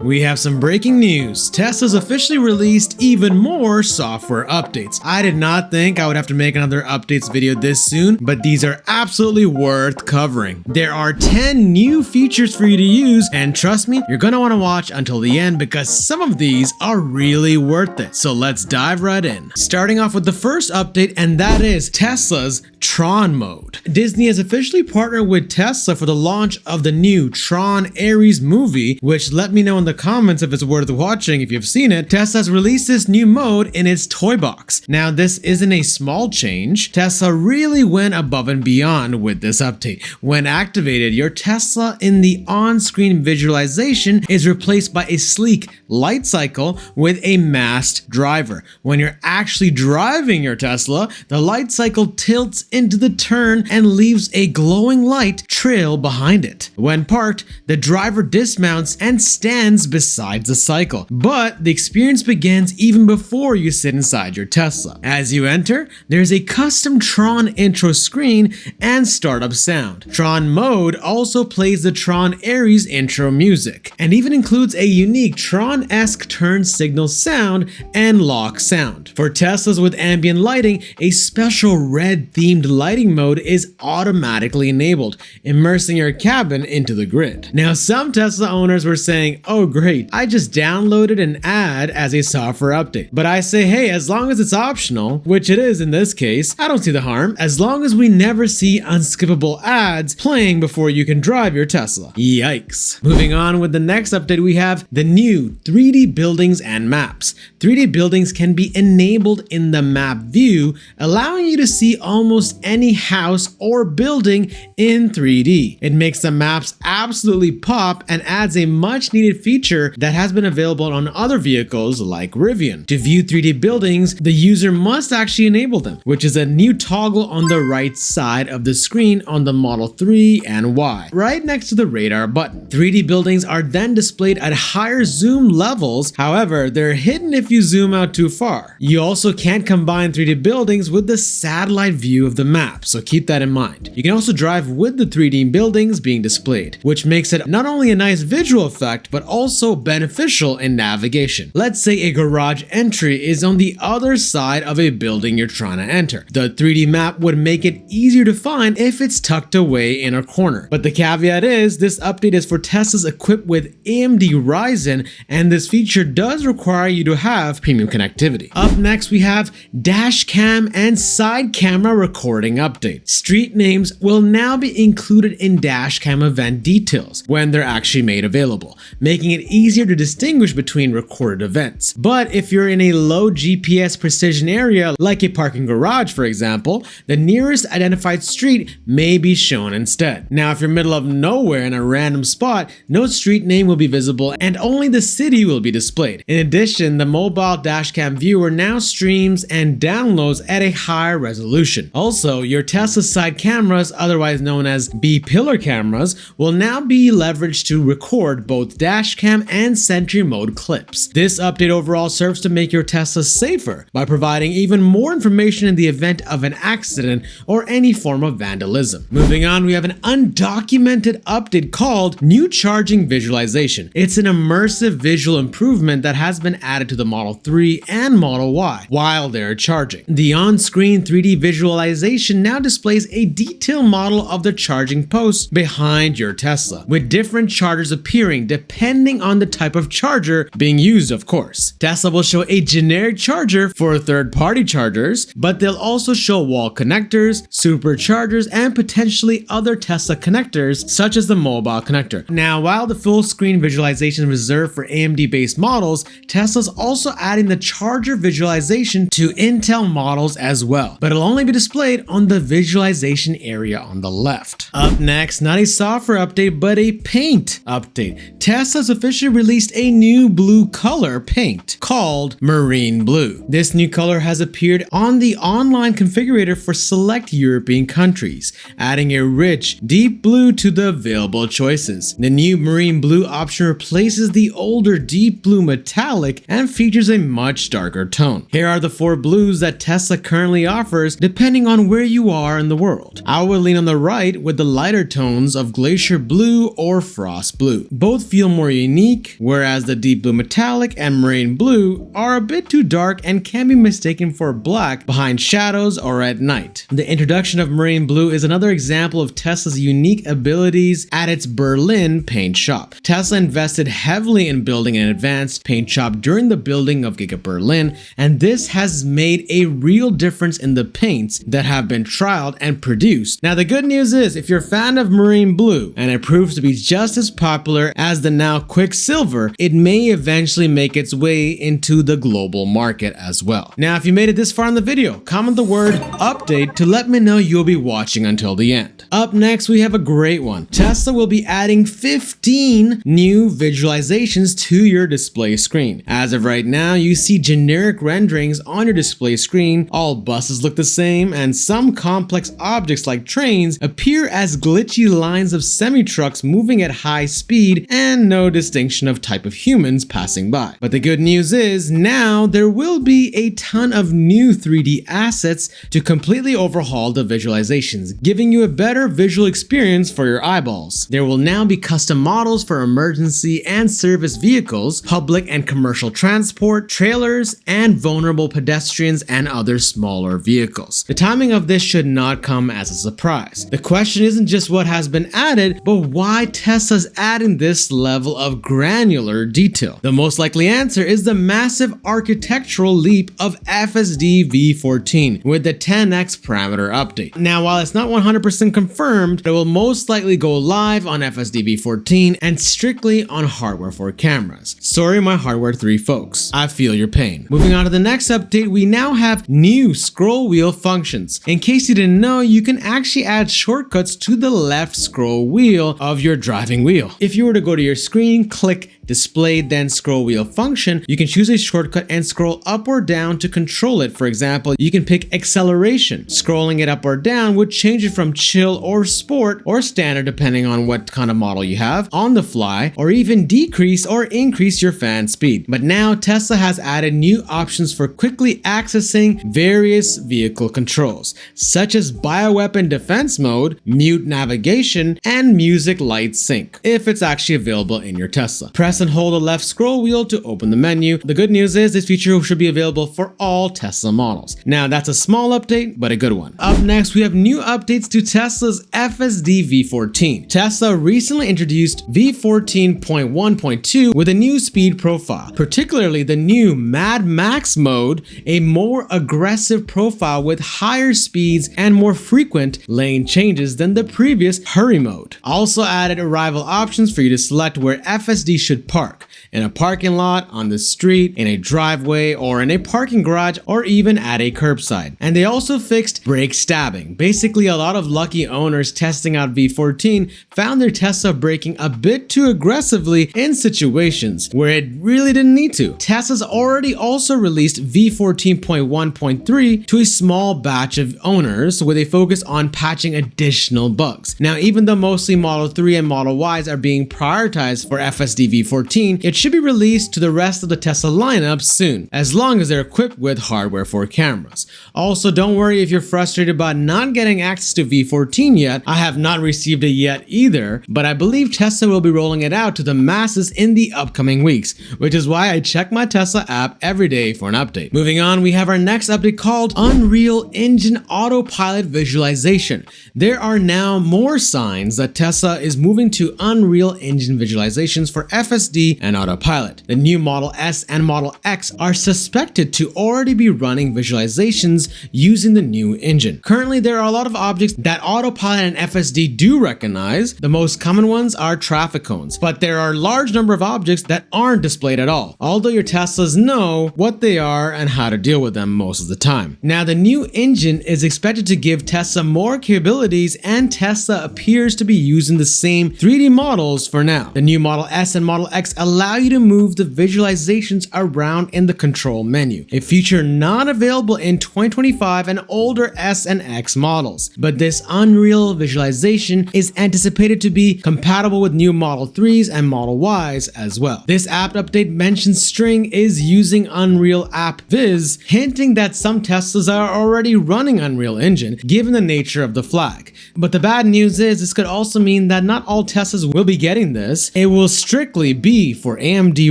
We have some breaking news. Tesla's officially released even more software updates. I did not think I would have to make another updates video this soon, but these are absolutely worth covering. There are 10 new features for you to use, and trust me, you're gonna wanna watch until the end because some of these are really worth it. So let's dive right in. Starting off with the first update, and that is Tesla's Tron mode. Disney has officially partnered with Tesla for the launch of the new Tron Ares movie, which let me know in the comments if it's worth watching if you've seen it. Tesla has released this new mode in its toy box. Now this isn't a small change. Tesla really went above and beyond with this update. When activated, your Tesla in the on-screen visualization is replaced by a sleek light cycle with a masked driver. When you're actually driving your Tesla, the light cycle tilts into the turn and leaves a glowing light trail behind it. When parked, the driver dismounts and stands beside the cycle, but the experience begins even before you sit inside your Tesla. As you enter, there's a custom Tron intro screen and startup sound. Tron mode also plays the Tron Ares intro music, and even includes a unique Tron-esque turn signal sound and lock sound. For Teslas with ambient lighting, a special red themed lighting mode is automatically enabled, immersing your cabin into the grid. Now, some Tesla owners were saying, oh great, I just downloaded an ad as a software update. But I say, hey, as long as it's optional, which it is in this case, I don't see the harm, as long as we never see unskippable ads playing before you can drive your Tesla. Yikes. Moving on with the next update, we have the new 3D buildings and maps. 3D buildings can be enabled in the map view, allowing you to see almost any house or building in 3D. It makes the maps absolutely pop and adds a much needed feature that has been available on other vehicles like Rivian. To view 3D buildings, the user must actually enable them, which is a new toggle on the right side of the screen on the Model 3 and Y, right next to the radar button. 3D buildings are then displayed at higher zoom levels, however, they're hidden if you zoom out too far. You also can't combine 3D buildings with the satellite view of the map, so keep that in mind. You can also drive with the 3D buildings being displayed, which makes it not only a nice visual effect, but also beneficial in navigation. Let's say a garage entry is on the other side of a building you're trying to enter. The 3D map would make it easier to find if it's tucked away in a corner. But the caveat is, this update is for Teslas equipped with AMD Ryzen, and this feature does require you to have premium connectivity. Up next, we have dash cam and side camera recording update. Street names will now be included in dash cam event details when they're actually made available, making it easier to distinguish between recorded events. But if you're in a low GPS precision area, like a parking garage for example, the nearest identified street may be shown instead. Now, if you're middle of nowhere in a random spot, no street name will be visible and only the city will be displayed. In addition, the mobile dashcam viewer now streams and downloads at a higher resolution. Also, your Tesla side cameras, otherwise known as B-pillar cameras, will now be leveraged to record both dashcam and Sentry mode clips. This update overall serves to make your Tesla safer by providing even more information in the event of an accident or any form of vandalism. Moving on, we have an undocumented update called New Charging Visualization. It's an immersive visual improvement that has been added to the Model 3 and Model Y while they're charging. The on-screen 3D visualization now displays a detailed model of the charging post behind your Tesla, with different chargers appearing depending on the type of charger being used, of course. Tesla will show a generic charger for third-party chargers, but they'll also show wall connectors, superchargers, and potentially other Tesla connectors, such as the mobile connector. Now, while the full screen visualization is reserved for AMD-based models, Tesla's also adding the charger visualization to Intel models as well, but it'll only be displayed on the visualization area on the left. Up next, not a software update, but a paint update. Tesla's officially released a new blue color paint called Marine Blue. This new color has appeared on the online configurator for select European countries, adding a rich, deep blue to the available choices. The new Marine Blue option replaces the older deep blue metallic and features a much darker tone. Here are the 4 blues that Tesla currently offers depending on where where you are in the world. I would lean on the right with the lighter tones of glacier blue or frost blue. Both feel more unique, whereas the deep blue metallic and marine blue are a bit too dark and can be mistaken for black behind shadows or at night. The introduction of marine blue is another example of Tesla's unique abilities at its Berlin paint shop. Tesla invested heavily in building an advanced paint shop during the building of Giga Berlin, and this has made a real difference in the paints that have been trialed and produced. Now the good news is, if you're a fan of marine blue and it proves to be just as popular as the now Quicksilver, it may eventually make its way into the global market as well. Now if you made it this far in the video, comment the word update to let me know you'll be watching until the end. Up next, we have a great one. Tesla will be adding 15 new visualizations to your display screen. As of right now, you see generic renderings on your display screen. All buses look the same, and some complex objects like trains appear as glitchy lines of semi-trucks moving at high speed, and no distinction of type of humans passing by. But the good news is, now there will be a ton of new 3D assets to completely overhaul the visualizations, giving you a better visual experience for your eyeballs. There will now be custom models for emergency and service vehicles, public and commercial transport, trailers, and vulnerable pedestrians and other smaller vehicles. The timing of this should not come as a surprise. The question isn't just what has been added, but why Tesla's adding this level of granular detail. The most likely answer is the massive architectural leap of FSD V14 with the 10x parameter update. Now, while it's not 100% confirmed, it will most likely go live on FSD V14 and strictly on hardware 4 cameras. Sorry, my hardware 3 folks. I feel your pain. Moving on to the next update, we now have new scroll wheel functions. In case you didn't know, you can actually add shortcuts to the left scroll wheel of your driving wheel. If you were to go to your screen, click display, then scroll wheel function, you can choose a shortcut and scroll up or down to control it. For example, you can pick acceleration. Scrolling it up or down would change it from chill or sport or standard depending on what kind of model you have, on the fly, or even decrease or increase your fan speed. But now Tesla has added new options for quickly accessing various vehicle controls, such as bioweapon defense mode, mute navigation, and music light sync, if it's actually available in your Tesla. Press and hold the left scroll wheel to open the menu. The good news is this feature should be available for all Tesla models. Now that's a small update, but a good one. Up next, we have new updates to Tesla's FSD V14. Tesla recently introduced V14.1.2 with a new speed profile, particularly the new Mad Max mode, a more aggressive profile with higher speeds and more frequent lane changes than the previous hurry mode. Also added arrival options for you to select where FSD should park, in a parking lot, on the street, in a driveway, or in a parking garage, or even at a curbside. And they also fixed brake stabbing. Basically, a lot of lucky owners testing out V14 found their Tesla braking a bit too aggressively in situations where it really didn't need to. Tesla's already also released V14.1.3 to a small batch of owners with a focus on patching additional bugs. Now, even though mostly Model 3 and Model Ys are being prioritized for FSD V14, it should be released to the rest of the Tesla lineup soon, as long as they're equipped with hardware 4 cameras. Also, don't worry if you're frustrated about not getting access to V14 yet. I have not received it yet either, but I believe Tesla will be rolling it out to the masses in the upcoming weeks, which is why I check my Tesla app every day for an update. Moving on, we have our next update called Unreal Engine Autopilot Visualization. There are now more signs that Tesla is moving to Unreal Engine visualizations for FSD and Autopilot. The new Model S and Model X are suspected to already be running visualizations using the new engine. Currently, there are a lot of objects that Autopilot and FSD do recognize. The most common ones are traffic cones, but there are a large number of objects that aren't displayed at all, although your Teslas know what they are and how to deal with them most of the time. Now, the new engine is expected to give Tesla more capabilities, and Tesla appears to be using the same 3D models for now. The new Model S and Model X allow you to move the visualizations around in the control menu, a feature not available in 2025 and older S and X models. But this Unreal visualization is anticipated to be compatible with new Model 3s and Model Ys as well. This app update mentions String is using Unreal App Viz, hinting that some Teslas are already running Unreal Engine, given the nature of the flag. But the bad news is this could also mean that not all Teslas will be getting this. It will strictly be for AMD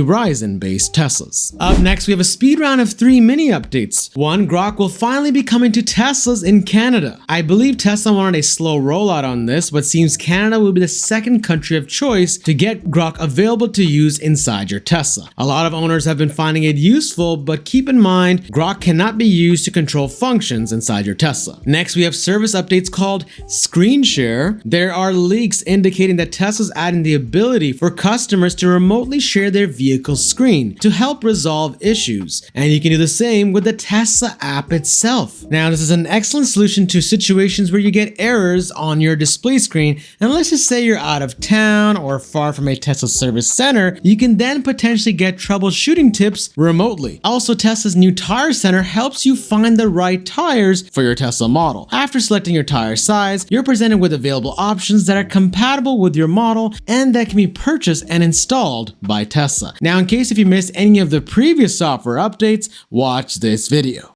Ryzen-based Teslas. Up next, we have a speed round of 3 mini updates. 1, Grok will finally be coming to Teslas in Canada. I believe Tesla wanted a slow rollout on this, but seems Canada will be the second country of choice to get Grok available to use inside your Tesla. A lot of owners have been finding it useful, but keep in mind, Grok cannot be used to control functions inside your Tesla. Next, we have service updates called Screen Share. There are leaks indicating that Tesla's adding the ability for customers to remotely share their vehicle's screen to help resolve issues. And you can do the same with the Tesla app itself. Now, this is an excellent solution to situations where you get errors on your display screen, and let's just say you're out of town or far from a Tesla service center. You can then potentially get troubleshooting tips remotely. Also, Tesla's new tire center helps you find the right tires for your Tesla model. After selecting your tire size, you're presented with available options that are compatible with your model and that can be purchased and installed by Tesla. Now, in case if you missed any of the previous software updates, watch this video.